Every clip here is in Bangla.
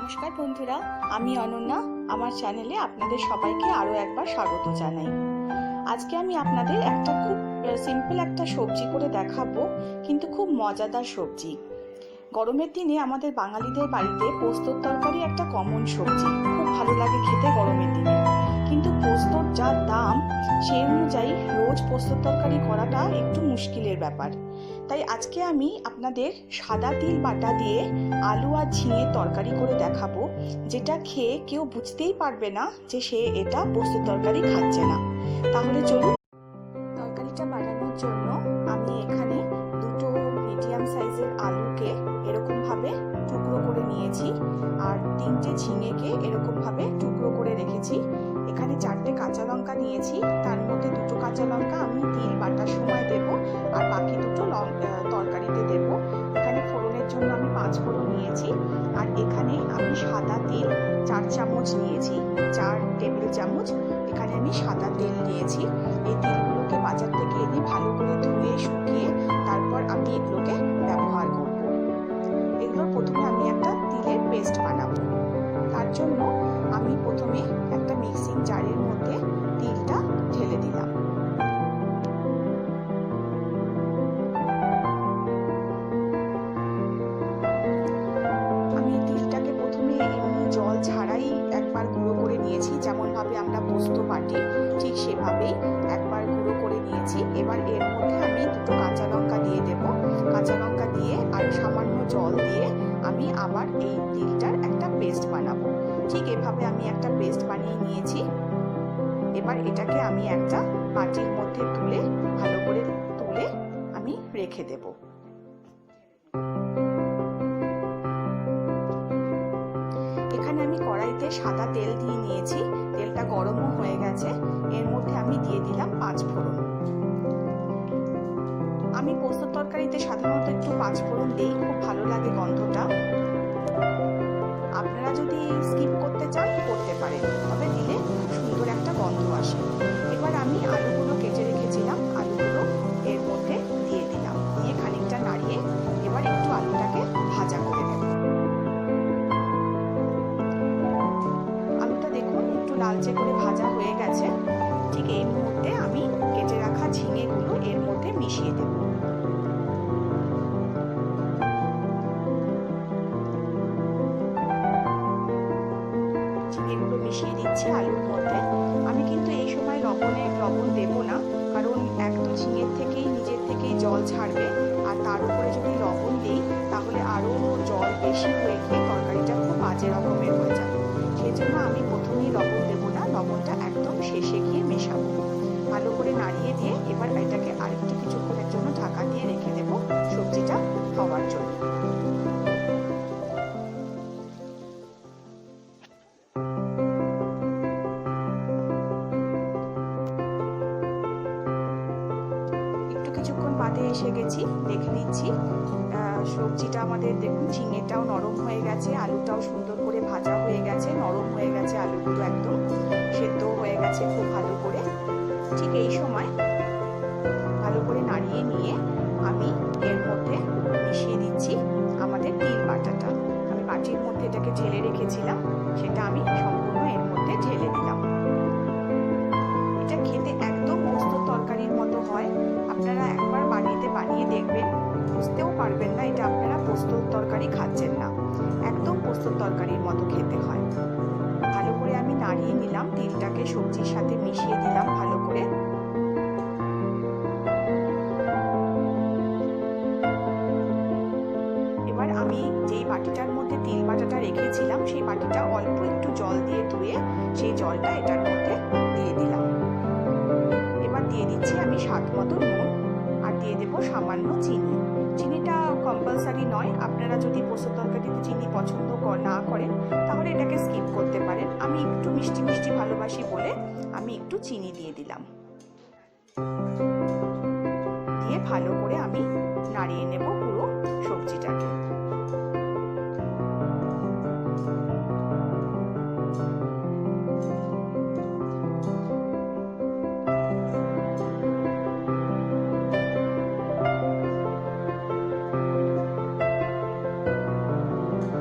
নমস্কার বন্ধুরা, আমি অনন্যা। আমার চ্যানেলে আপনাদের সবাইকে আরও একবার স্বাগত জানাই। আজকে আমি আপনাদের একটা খুব সিম্পল একটা সবজি করে দেখাবো, কিন্তু খুব মজাদার সবজি। গরমের দিনে আমাদের বাঙালিদের বাড়িতে পোস্তর তরকারি একটা কমন সবজি, খুব ভালো লাগে খেতে গরমের দিনে। কিন্তু পোস্তর যা দাম, সেই অনুযায়ী রোজ পোস্তর তরকারি করাটা একটু মুশকিলের ব্যাপার। তাই আজকে আমি আপনাদের সাদা তিল বাটা দিয়ে আলু আর ঝিঙে তরকারি করে দেখাবো, যেটা খেয়ে কেউ বুঝতেই পারবে না যে সে এটা পোস্তর তরকারি খাচ্ছে না। তাহলে চলুন। তরকারিটা বানানোর জন্য আমি এখানে দুটো মিডিয়াম সাইজের আলুকে এরকম ভাবে টুকরো করে নিয়েছি, আর তিনটে ঝিঙেকে এরকম ভাবে টুকরো করে রেখেছি। এখানে 4টে কাঁচা লঙ্কা নিয়েছি, তার মধ্যে 2টো কাঁচা লঙ্কা আমি তিল বাটার সময় দেব, আর বাকি 2টো তরকারিতে দেব। এখানে ফোড়নের জন্য আমি 5 ফোড়ন নিয়েছি, আর এখানে আমি সাদা তিল 4 চামচ নিয়েছি, 4 টেবিল চামচ এখানে আমি সাদা তেল নিয়েছি। এই তিলগুলোকে বাজার থেকে এনে ভালো করে ধুয়ে শুকিয়ে তারপর আমি এগুলোকে ব্যবহার করব। এগুলোর প্রথমে আমি একটা তিলের পেস্ট বানাবো। তার জন্য আমি প্রথমে একটা মিক্সিং জারের মধ্যে তিলটা ঢেলে দিলাম। আমি তিলটাকে প্রথমে এমনি জল ছাড়াই একবার গুঁড়ো করে নিয়েছি, যেমন ভাবে আমরা পোস্ত বাটি ঠিক সেভাবেই একবার গুঁড়ো করে নিয়েছি। এবার এর মধ্যে আমি 2টো কাঁচা লঙ্কা দিয়ে দেব। কাঁচা লঙ্কা দিয়ে আর সামান্য জল দিয়ে আমি আবার এই তিলটার একটা পেস্ট বানাবো। ঠিক এভাবে আমি একটা পেস্ট বানিয়ে নিয়েছি। এবার এটাকে আমি একটা বাটির মধ্যে তুলে ভালো করে আমি রেখে দেব। এখানে আমি কড়াইতে সাদা তেল দিয়ে নিয়েছি, তেলটা গরমও হয়ে গেছে। এর মধ্যে আমি দিয়ে দিলাম 5 ফোড়ন। আমি পোস্তর তরকারিতে সাধারণত একটু 5 ফোড়ন দিই, খুব ভালো লাগে গন্ধটা। আপনারা যদি স্কিপ করতে চান করতে পারেন, তবে দিলে খুব সুন্দর একটা গন্ধ আসে। এবার আমি আলুগুলো কেটে রেখেছিলাম, আলুগুলো এর মধ্যে দিয়ে দিলাম, দিয়ে খানিকটা নাড়িয়ে এবার একটু আলুটাকে ভাজা করে নেব। আলুটা দেখুন একটু লালচে করে ভাজা হয়ে গেছে। ঠিক এই মুহূর্তে আমি কেটে রাখা ঝিঙেগুলো এর মধ্যে মিশিয়ে দেব। ঝিঙেগুলো মিশিয়ে দিচ্ছি আলুর মধ্যে। আমি কিন্তু এই সময় লবণ দেব না, কারণ এক তো ঝিঙের থেকেই নিজের থেকেই জল ছাড়বে, আর তার উপরে যদি লবণ দিই তাহলে আরও জল বেশি হয়ে গিয়ে তরকারিটা খুব বাজে রকমের হয়ে যাবে। সেই জন্য আমি প্রথমেই লবণ দেব না, লবণটা একদম শেষে গিয়ে মেশাবো। ভালো করে নাড়িয়ে দিয়ে এবার এটাকে আরেকটু কিছুক্ষণের জন্য ঢাকা দিয়ে রেখে দেব সবজিটা হওয়ার জন্য। কিছুক্ষণ বাদে এসে গেছি, দেখে নিচ্ছি সবজিটা আমাদের দেখুন ঝিঙেটাও নরম হয়ে গেছে, আলুটাও সুন্দর করে ভাজা হয়ে গেছে, নরম হয়ে গেছে, আলুগুলো একদম সেদ্ধ হয়ে গেছে খুব ভালো করে। ঠিক এই সময় ভালো করে নাড়িয়ে নিয়ে আমি এর মধ্যে মিশিয়ে দিচ্ছি আমাদের তিল বাটাটা। আমি বাটির মধ্যে এটাকে ঢেলে রেখেছিলাম, সেটা আমি সম্পূর্ণ এর মধ্যে ঢেলে দিলাম। এটা খেতে একদম পোস্তর তরকারির মতো হয়। আপনারা একবার বানিয়ে দেখবেন, বুঝতেও পারবেন না এটা আপনারা পোস্তর তরকারি খাচ্ছেন না, একদম পোস্তর তরকারির মতো খেতে হয়। ভালো করে আমি নাড়িয়ে নিলাম, তিলটাকে সবজির সাথে মিশিয়ে দিলাম ভালো করে। এবার আমি যেই বাটিটার মধ্যে তিল বাটাটা রেখেছিলাম সেই বাটিটা অল্প একটু জল দিয়ে ধুয়ে সেই জলটা এটার মধ্যে দিয়ে দিলাম। এবার দিয়ে দিচ্ছি আমি স্বাদ মতো নুন, আর দিয়ে দেবো সামান্য চিনি। চিনিটা কম্পালসারি নয়, আপনারা যদি পোস্তর তরকারিতে চিনি পছন্দ না করেন তাহলে এটাকে স্কিপ করতে পারেন। আমি একটু মিষ্টি মিষ্টি ভালোবাসি বলে আমি একটু চিনি দিয়ে দিলাম। দিয়ে ভালো করে আমি নাড়িয়ে নেব পুরো সবজিটাকে।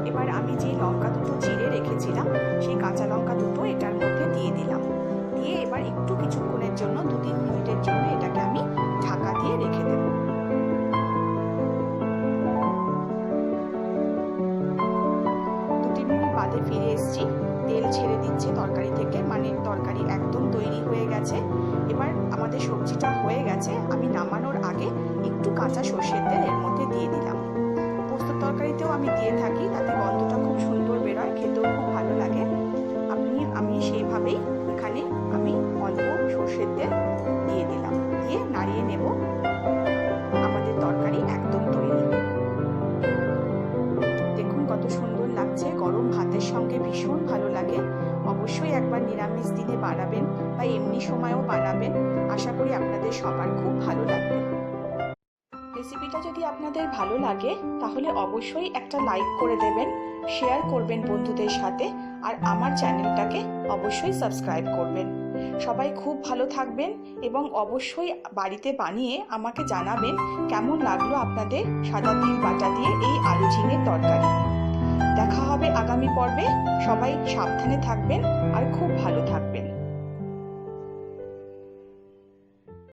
এবার আমি যে লঙ্কা দুটো চিড়ে রেখেছিলাম, সেই কাঁচা লঙ্কা দুটো এটার মধ্যে দিয়ে দিলাম। দিয়ে এবার একটু কিছুক্ষণের জন্য 2-3 মিনিটের জন্য এটাকে আমি ঢাকা দিয়ে রেখে দেব। 2-3 মিনিট বাদে ফিরে এসেছি। তেল ছেড়ে দিচ্ছে তরকারি থেকে, মানে তরকারি একদম তৈরি হয়ে গেছে। এবার আমাদের সবজিটা হয়ে গেছে। আমি নামানোর আগে একটু কাঁচা সর্ষের তেল এর মধ্যে দিয়ে দিলাম। পোস্তর তরকারিতেও আমি দিয়ে থাকি, তাতে গন্ধটা খুব সুন্দর বেরোয়, খেতেও খুব ভালো লাগে। আমি সেইভাবেই এখানে আমি অল্প সর্ষের তেল দিয়ে দিলাম, দিয়ে নাড়িয়ে নেব। আমাদের তরকারি একদম তৈরি। দেখুন কত সুন্দর লাগছে, গরম ভাতের সঙ্গে ভীষণ ভালো লাগে। অবশ্যই একবার নিরামিষ দিনে বানাবেন বা এমনি সময়ও বানাবেন, আশা করি আপনাদের সবার খুব ভালো লাগবে। রেসিপিটা যদি আপনাদের ভালো লাগে তাহলে অবশ্যই একটা লাইক করে দেবেন, শেয়ার করবেন বন্ধুদের সাথে, আর আমার চ্যানেলটাকে অবশ্যই সাবস্ক্রাইব করবেন। সবাই খুব ভালো থাকবেন এবং অবশ্যই বাড়িতে বানিয়ে আমাকে জানাবেন কেমন লাগলো আপনাদের সাদা তিল বাটা দিয়ে এই আলু ঝিঙের তরকারি। দেখা হবে আগামী পর্বে। সবাই সাবধানে থাকবেন আর খুব ভালো থাকবেন।